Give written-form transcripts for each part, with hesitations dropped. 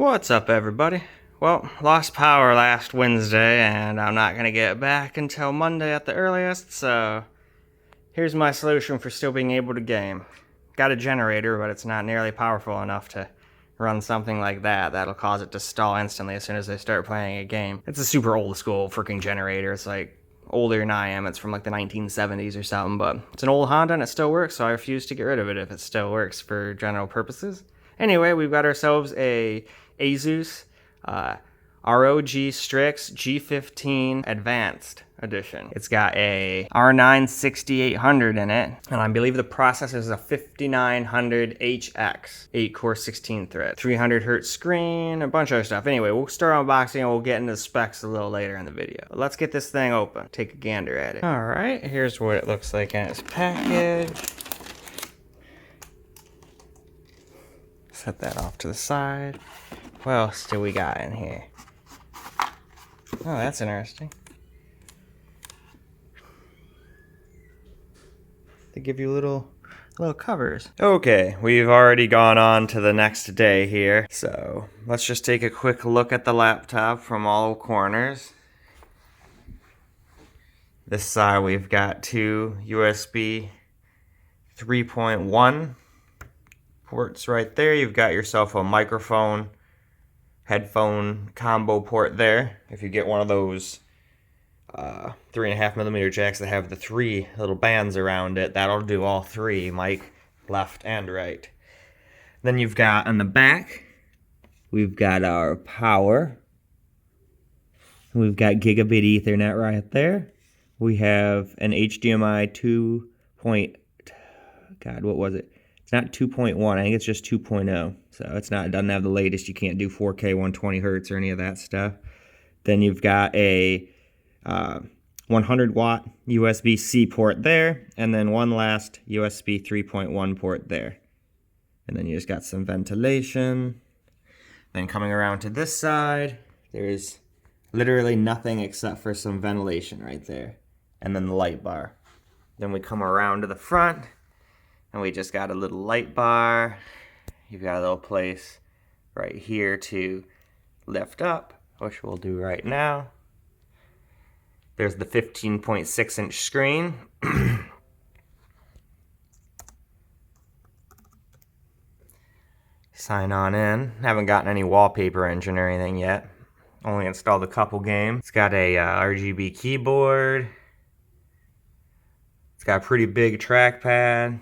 What's up, everybody? Well, lost power last Wednesday, and I'm not gonna get it back until Monday at the earliest, so here's my solution for still being able to game. Got a generator, but it's not nearly powerful enough to run something like that. That'll cause it to stall instantly as soon as I start playing a game. It's a super old school freaking generator. It's like older than I am. It's from like the 1970s or something, but it's an old Honda and it still works, so I refuse to get rid of it if it still works for general purposes. Anyway, we've got ourselves a Asus ROG Strix G15 Advanced Edition. It's got a R9 6800 in it, and I believe the processor is a 5900HX, 8-core 16-thread, 300Hz screen, a bunch of other stuff. Anyway, we'll start unboxing and we'll get into the specs a little later in the video. But let's get this thing open, take a gander at it. All right, here's what it looks like in its package. Set that off to the side. What else do we got in here? Oh, that's interesting. They give you little covers. Okay, we've already gone on to the next day here. So let's just take a quick look at the laptop from all corners. This side we've got two USB 3.1 ports right there. You've got yourself a microphone headphone combo port there. If you get one of those 3.5mm jacks that have the three little bands around it, that'll do all three, mic, left and right. Then you've got on the back, we've got our power. We've got gigabit Ethernet right there. We have an HDMI 2. God, what was it? It's not 2.1, I think it's just 2.0. So it doesn't have the latest. You can't do 4K 120 hertz or any of that stuff. Then you've got a 100 watt USB-C port there, and then one last USB 3.1 port there. And then you just got some ventilation. Then coming around to this side, there's literally nothing except for some ventilation right there. And then the light bar. Then we come around to the front, and we just got a little light bar. You've got a little place right here to lift up, which we'll do right now. There's the 15.6-inch screen. Sign on in. Haven't gotten any wallpaper engine or anything yet. Only installed a couple games. It's got a RGB keyboard. It's got a pretty big trackpad.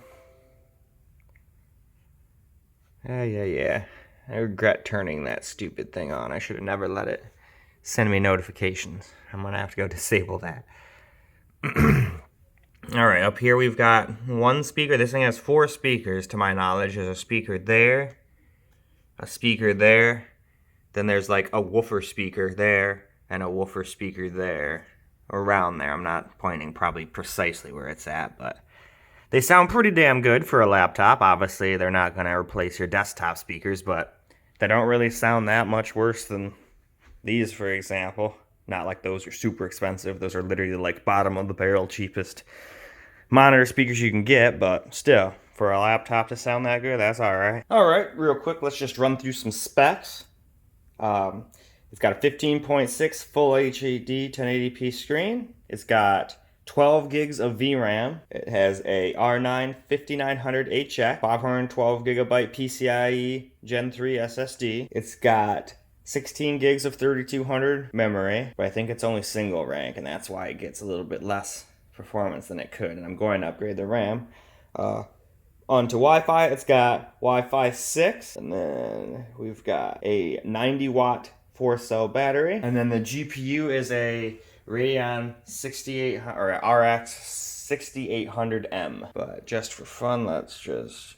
Yeah. I regret turning that stupid thing on. I should have never let it send me notifications. I'm gonna have to go disable that. Alright, up here we've got one speaker. This thing has 4 speakers to my knowledge. There's a speaker there, a speaker there, then there's like a woofer speaker there, and a woofer speaker there. Around there. I'm not pointing probably precisely where it's at, but they sound pretty damn good for a laptop. Obviously, they're not going to replace your desktop speakers, but they don't really sound that much worse than these, for example. Not like those are super expensive. Those are literally like bottom of the barrel, cheapest monitor speakers you can get, but still, for a laptop to sound that good, that's alright. Alright, real quick, let's just run through some specs. It's got a 15.6 Full HD 1080p screen. It's got 12 gigs of VRAM. It has a R9 5900HX, 512 gigabyte PCIe Gen 3 SSD. It's got 16 gigs of 3200 memory, but I think it's only single rank, and that's why it gets a little bit less performance than it could, and I'm going to upgrade the RAM. Onto Wi-Fi, it's got Wi-Fi 6, and then we've got a 90 watt 4-cell battery, and then the GPU is a Radeon RX 6800M. But just for fun, let's just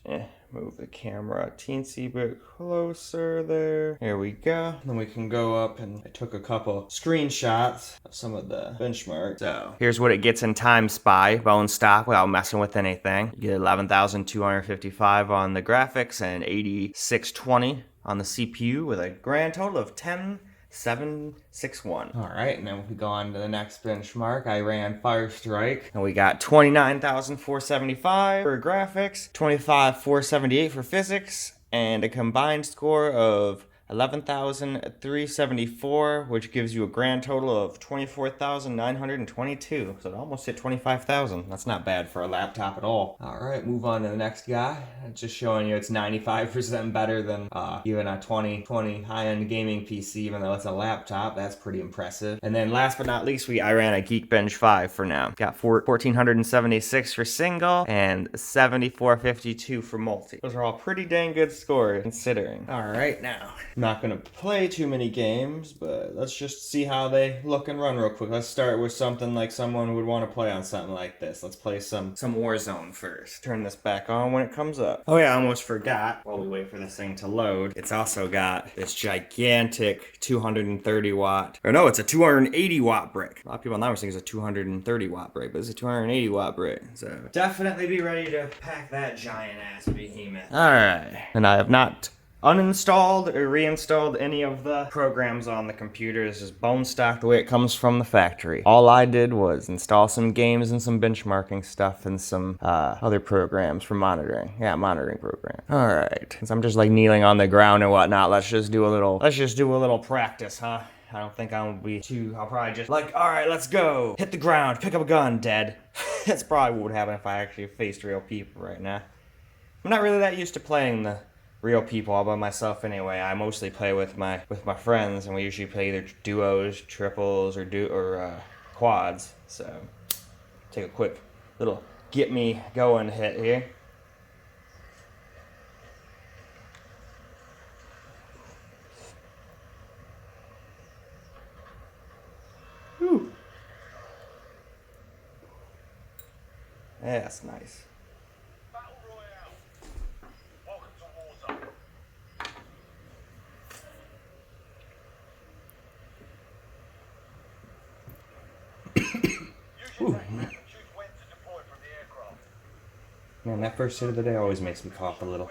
move the camera a teensy bit closer there. Here we go. Then we can go up, and I took a couple screenshots of some of the benchmarks. So here's what it gets in Time Spy, bone stock, without messing with anything. You get 11,255 on the graphics and 8620 on the CPU with a grand total of 10,761. Alright, and then if we go on to the next benchmark, I ran Firestrike, and we got 29,475 for graphics, 25,478 for physics, and a combined score of $11,374, which gives you a grand total of $24,922. So it almost hit $25,000. That's not bad for a laptop at all. All right, move on to the next guy. Just showing you it's 95% better than even a 2020 high-end gaming PC, even though it's a laptop. That's pretty impressive. And then last but not least, I ran a Geekbench 5 for now. Got 1476 for single and 7452 for multi. Those are all pretty dang good scores considering. All right, now I'm not gonna play too many games, but let's just see how they look and run real quick. Let's start with something like someone would want to play on something like this. Let's play some Warzone first. Turn this back on when it comes up. Oh yeah, I almost forgot while we wait for this thing to load. It's also got this gigantic 230 watt, or no, it's a 280 watt brick. A lot of people now are saying it's a 230 watt brick, but it's a 280 watt brick. So definitely be ready to pack that giant ass behemoth. All right, and I have not uninstalled or reinstalled any of the programs on the computer. This is bone stock the way it comes from the factory. All I did was install some games and some benchmarking stuff and some other programs for monitoring. Yeah, monitoring program. All right, since I'm just like kneeling on the ground and whatnot, let's just do a little practice, huh? I don't think I'll be too, I'll probably just like, all right, let's go. Hit the ground, pick up a gun, dead. That's probably what would happen if I actually faced real people right now. I'm not really that used to playing the real people all by myself anyway. I mostly play with my friends, and we usually play either duos, triples, or quads. So take a quick little get me going hit here. Whew. Yeah, that's nice. Ooh. Man, that first hit of the day always makes me cough a little.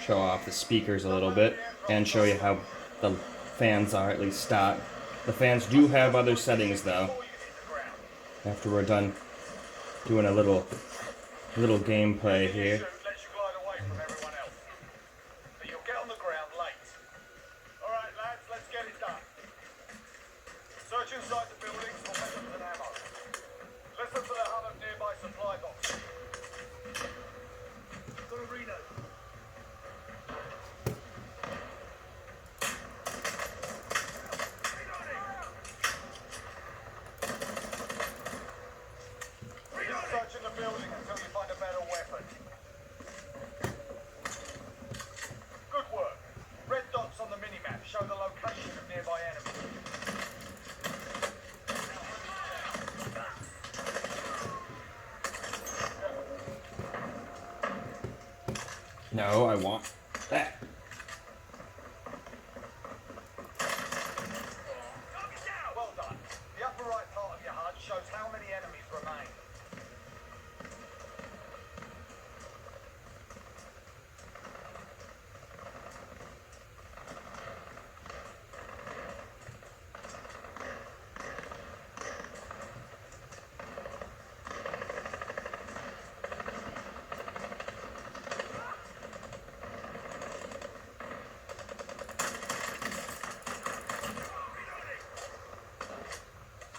Show off the speakers a little bit and show you how the fans are, at least stock. The fans do have other settings though. After we're done doing a little gameplay here. Inside the buildings for weapons and ammo. Listen to the hum of nearby supply boxes. Got a reload. Keep searching the building until you find a better weapon. Good work. Red dots on the minimap show the location of nearby enemies. No, I want that. Well done. The upper right part of your HUD shows how many enemies remain.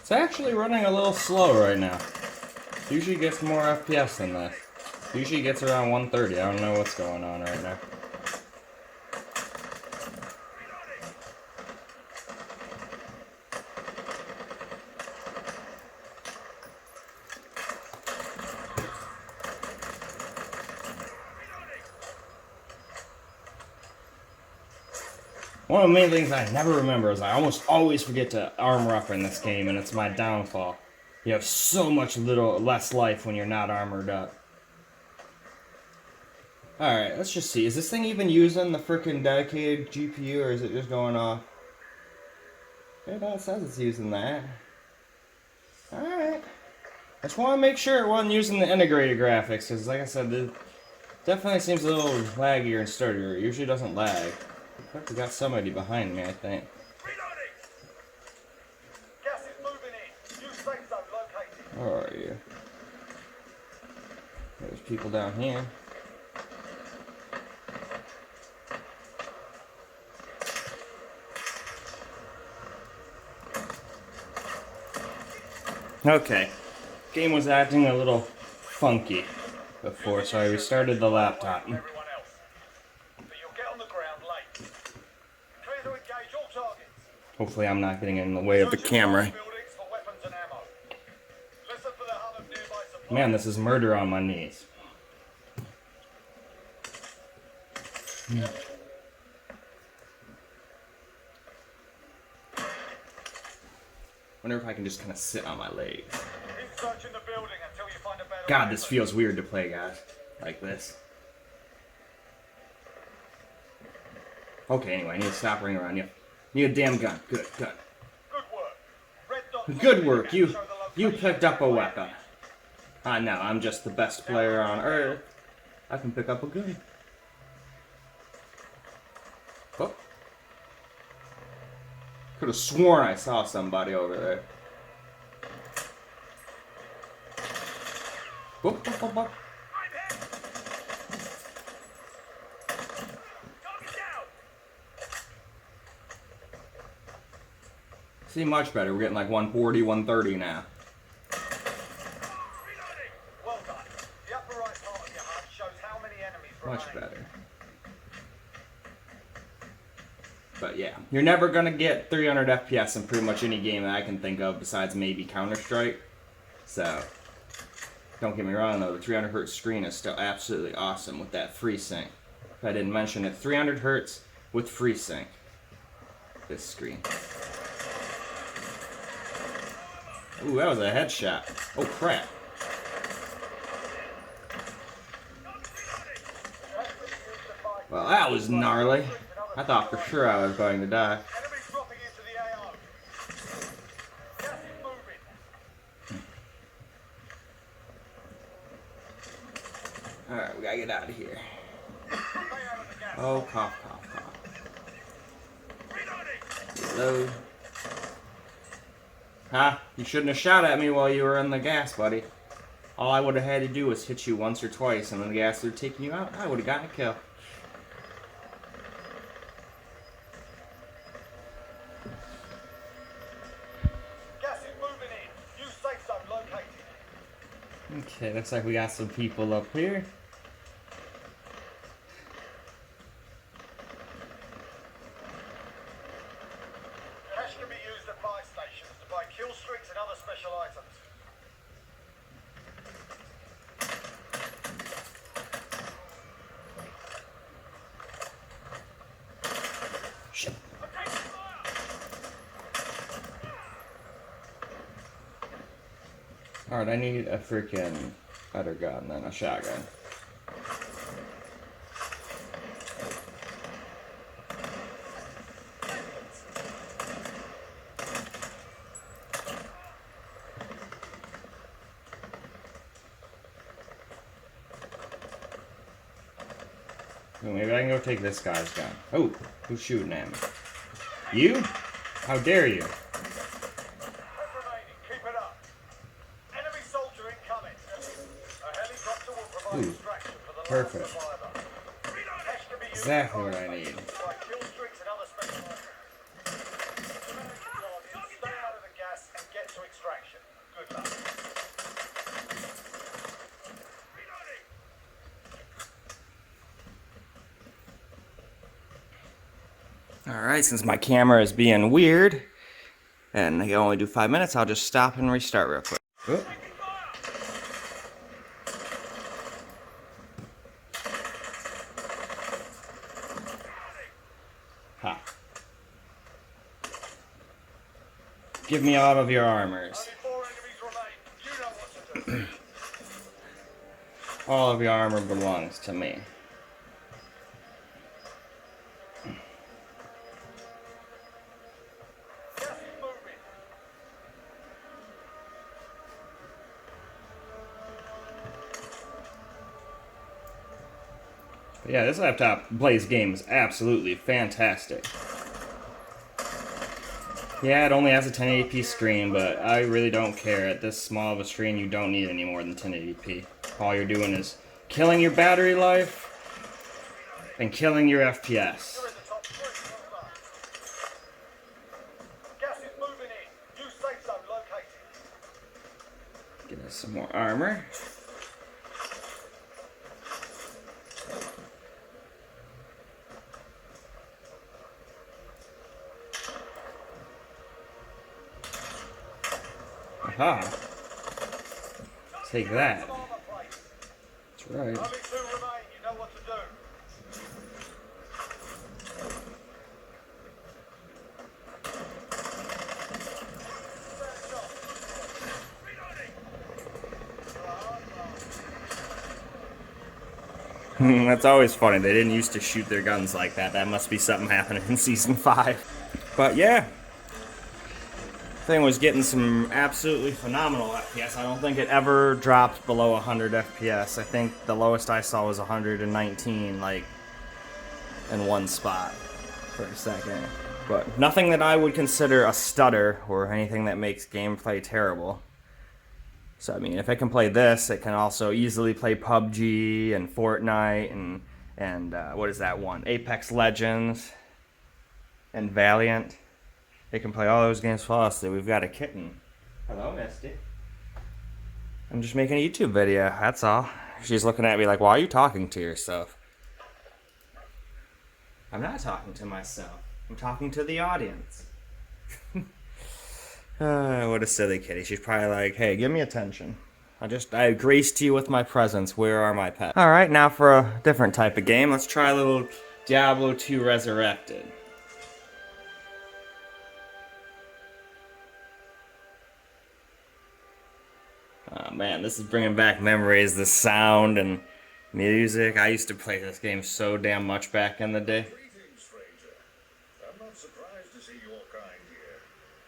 It's actually running a little slow right now. Usually gets more FPS than this. Usually gets around 130. I don't know what's going on right now. One of the main things I never remember is I almost always forget to armor up in this game, and it's my downfall. You have so much less life when you're not armored up. Alright, let's just see. Is this thing even using the freaking dedicated GPU, or is it just going off? Yeah, no, it says it's using that. Alright. I just want to make sure it wasn't using the integrated graphics, because like I said, it definitely seems a little laggier and sturdier. It usually doesn't lag. We got somebody behind me, I think. Reloading! Gas is moving in. New safe zone located. Where are you? There's people down here. Okay. Game was acting a little funky before, so I restarted the laptop. Everyone else. But you'll get on the ground late. Clear to engage all targets. Hopefully I'm not getting in the way of the camera. Buildings for weapons and ammo. Listen for the hum of nearby supplies. Man, this is murder on my knees. Wonder if I can just kind of sit on my legs. Keep searching the building until you find a better God, this feels weird to play, guys. Like this. Okay, anyway, I need to stop running around you. Need a damn gun. Good, gun. Good work. Red dots Good work. You picked up a weapon. I know, I'm just the best player on earth. I can pick up a gun. Oh. Could have sworn I saw somebody over there. Whoop, whoop, whoop, whoop. See, much better. We're getting like 140, 130 now. Well done. The upper right part of your HUD shows how many enemies Much remain. better. But yeah, you're never gonna get 300 FPS in pretty much any game that I can think of besides maybe Counter-Strike. So, don't get me wrong though, the 300 Hz screen is still absolutely awesome with that FreeSync. If I didn't mention it, 300 Hz with FreeSync. This screen. Ooh, that was a headshot. Oh crap. Well, that was gnarly. I thought for sure I was going to die. Enemies dropping into the AO. Gas is moving. Alright, we gotta get out of here. Stay out of the gas. Oh, cough, cough, cough. Reload. Ha! You shouldn't have shot at me while you were in the gas, buddy. All I would have had to do was hit you once or twice, and then the gas would have taken you out. I would have gotten a kill. Gas is moving in. New safe zone located. Okay, looks like we got some people up here. Cash can be used at buy stations to buy kill streaks and other special items. Shit. Alright, I need a freaking better gun than a shotgun. Ooh, maybe I can go take this guy's gun. Oh, who's shooting at me? You? How dare you? 10 remaining. Keep it up. Enemy soldier incoming. A helicopter will provide Ooh, extraction for the last perfect. survivor. Cash can be used Exactly at what buy I need. stations to buy kill streaks and other special items. Stay out of the gas and get to extraction. Good luck. Alright, since my camera is being weird, and I can only do 5 minutes, I'll just stop and restart real quick. Oh. Ha. Give me all of your armors. Only 4 enemies remain. You know what to do. All of your armor belongs to me. Gas is moving. But yeah, this laptop plays games absolutely fantastic. Yeah, it only has a 1080p screen, but I really don't care. At this small of a screen, you don't need any more than 1080p. All you're doing is killing your battery life and killing your FPS. You're in the top three. Well done. Gas is moving in. New safe zone located. Get us some more armor. Aha. Take that. Some armor plates. That's right. Only 2 remain. You know what to do. That's always funny. They didn't used to shoot their guns like that. That must be something happening in Season 5. But yeah. Thing was getting some absolutely phenomenal FPS. I don't think it ever dropped below 100 FPS. I think the lowest I saw was 119, like, in one spot for a second. But nothing that I would consider a stutter or anything that makes gameplay terrible. So, I mean, if it can play this, it can also easily play PUBG and Fortnite and what is that one? Apex Legends and Valiant. It can play all those games flawlessly. We've got a kitten. Hello, Misty. I'm just making a YouTube video, that's all. She's looking at me like, why are you talking to yourself? I'm not talking to myself. I'm talking to the audience. What a silly kitty. She's probably like, hey, give me attention. I graced you with my presence. Where are my pets? Alright, now for a different type of game. Let's try a little Diablo 2 Resurrected. Oh man, this is bringing back memories, the sound and music. I used to play this game so damn much back in the day. Greetings, stranger. I'm not surprised to see your kind here.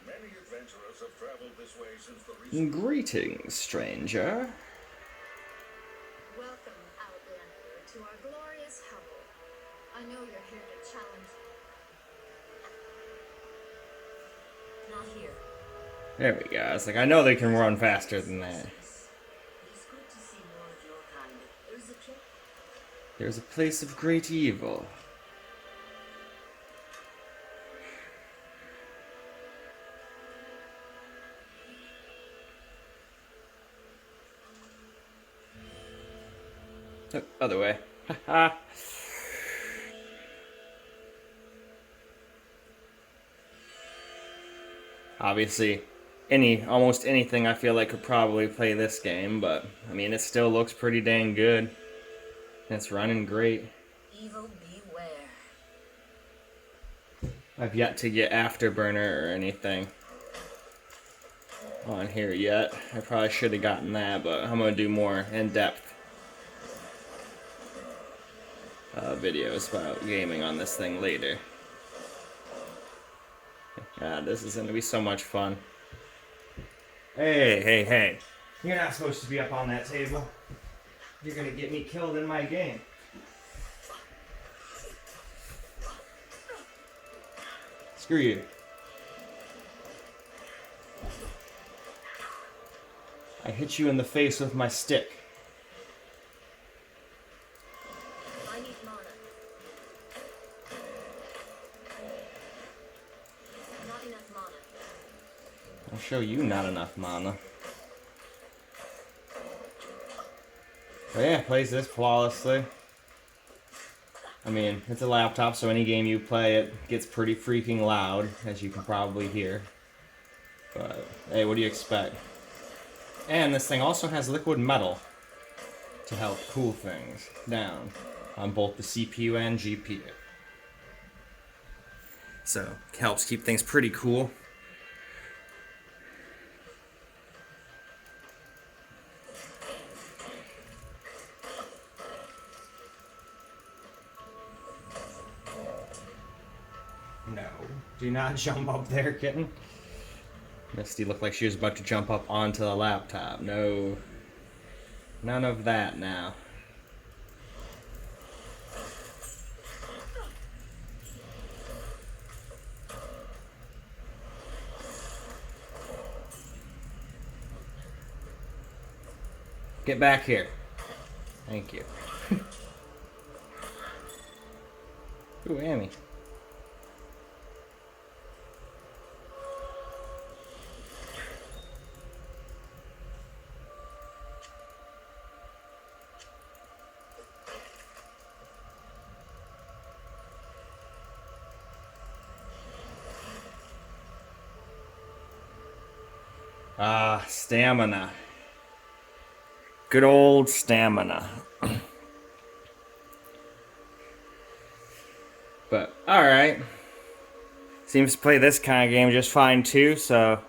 Many adventurers have traveled this way since the recent... Greetings, stranger. Welcome, Outlander, to our glorious hovel. I know you're here to challenge. Not here. There we go. It's like, I know they can run faster than that. It's good to see more of your kind. There's a trick. There's a place of great evil. Oh, other way. Haha. Obviously, almost anything I feel like could probably play this game, but I mean, it still looks pretty dang good. It's running great. Evil beware. I've yet to get Afterburner or anything on here yet. I probably should have gotten that, but I'm gonna do more in-depth videos about gaming on this thing later. God, this is gonna be so much fun. Hey. You're not supposed to be up on that table. You're gonna get me killed in my game. Screw you. I hit you in the face with my stick. I need mana. Not enough mana. I'll show you not enough mana. But yeah, plays this flawlessly. I mean, it's a laptop, so any game you play, it gets pretty freaking loud, as you can probably hear. But, hey, what do you expect? And this thing also has liquid metal to help cool things down on both the CPU and GPU. So, it helps keep things pretty cool. No, do not jump up there, kitten. Misty looked like she was about to jump up onto the laptop. No, none of that now. Get back here. Thank you. Ooh, Amy. Ah, stamina. Good old stamina. But, alright. Seems to play this kind of game just fine too, so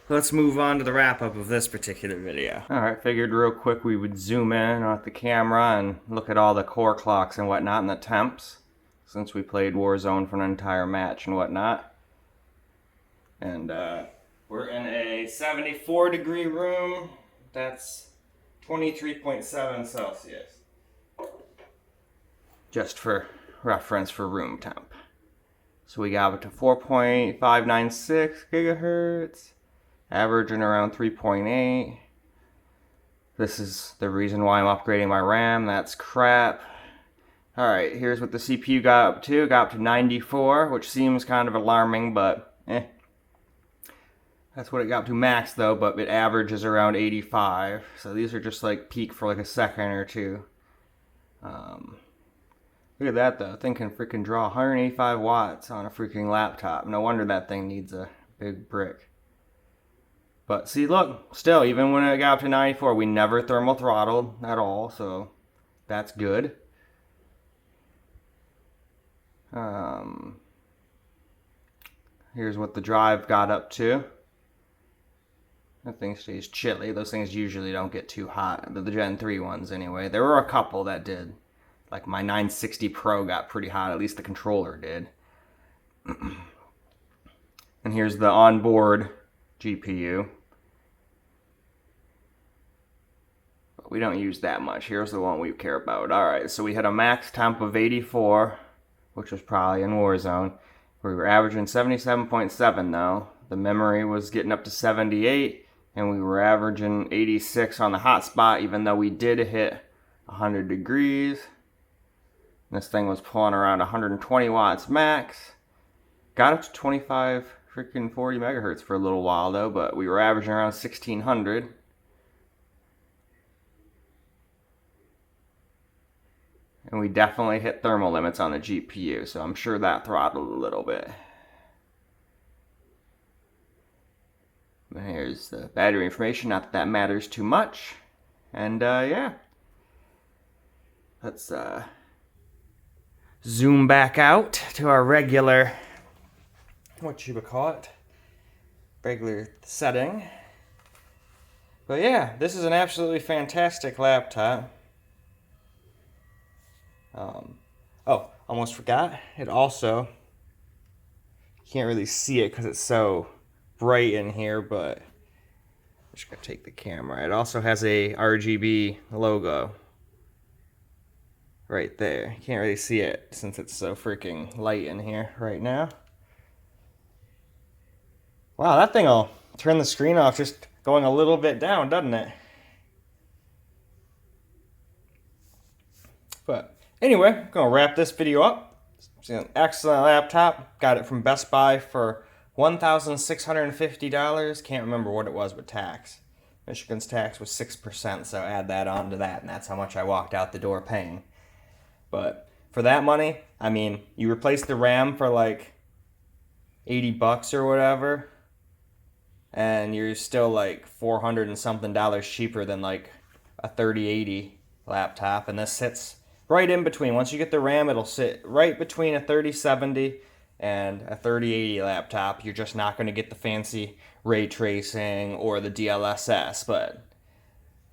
let's move on to the wrap-up of this particular video. Alright, figured real quick we would zoom in on the camera and look at all the core clocks and whatnot and the temps, since we played Warzone for an entire match and whatnot. And, we're in a 74 degree room. That's 23.7 Celsius. Just for reference for room temp. So we got up to 4.596 gigahertz, averaging around 3.8. This is the reason why I'm upgrading my RAM. That's crap. Alright, here's what the CPU got up to. Got up to 94, which seems kind of alarming, but That's what it got up to max though, but it averages around 85. So these are just like peak for like a second or two. Look at that though. Thing can freaking draw 185 watts on a freaking laptop. No wonder that thing needs a big brick. But see, look, still, even when it got up to 94, we never thermal throttled at all, so that's good. Here's what the drive got up to. That thing stays chilly. Those things usually don't get too hot. The Gen 3 ones anyway. There were a couple that did. Like my 960 Pro got pretty hot. At least the controller did. And here's the onboard GPU. But we don't use that much. Here's the one we care about. Alright, so we had a max temp of 84, which was probably in Warzone. We were averaging 77.7 though. The memory was getting up to 78. And we were averaging 86 on the hotspot, even though we did hit 100 degrees. This thing was pulling around 120 watts max. Got up to 25 freaking 40 megahertz for a little while though, but we were averaging around 1600. And we definitely hit thermal limits on the GPU, so I'm sure that throttled a little bit. Here's the battery information, not that that matters too much. And yeah. Let's zoom back out to our regular, what you would call it, regular setting. But yeah, this is an absolutely fantastic laptop. Oh, almost forgot. It also, you can't really see it because it's so bright in here, but I'm just gonna take the camera. It also has a RGB logo right there. You can't really see it since it's so freaking light in here right now. Wow, that thing will turn the screen off just going a little bit down, doesn't it? But anyway, I'm gonna wrap this video up. It's an excellent laptop. Got it from Best Buy for $1,650. Can't remember what it was with tax. Michigan's tax was 6%, so add that on to that, and that's how much I walked out the door paying. But for that money, I mean, you replace the RAM for like 80 bucks or whatever, and you're still like $400 and something cheaper than like a 3080 laptop, and this sits right in between. Once you get the RAM, it'll sit right between a 3070 and a 3080 laptop. You're just not going to get the fancy ray tracing or the DLSS, but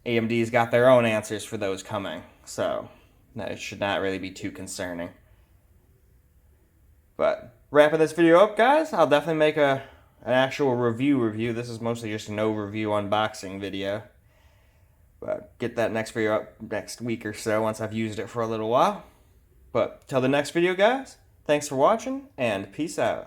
AMD's got their own answers for those coming, so that should not really be too concerning. But wrapping this video up, guys, I'll definitely make an actual review. This is mostly just an overview unboxing video, but get that next video up next week or so once I've used it for a little while. But till the next video, guys, thanks for watching, and peace out.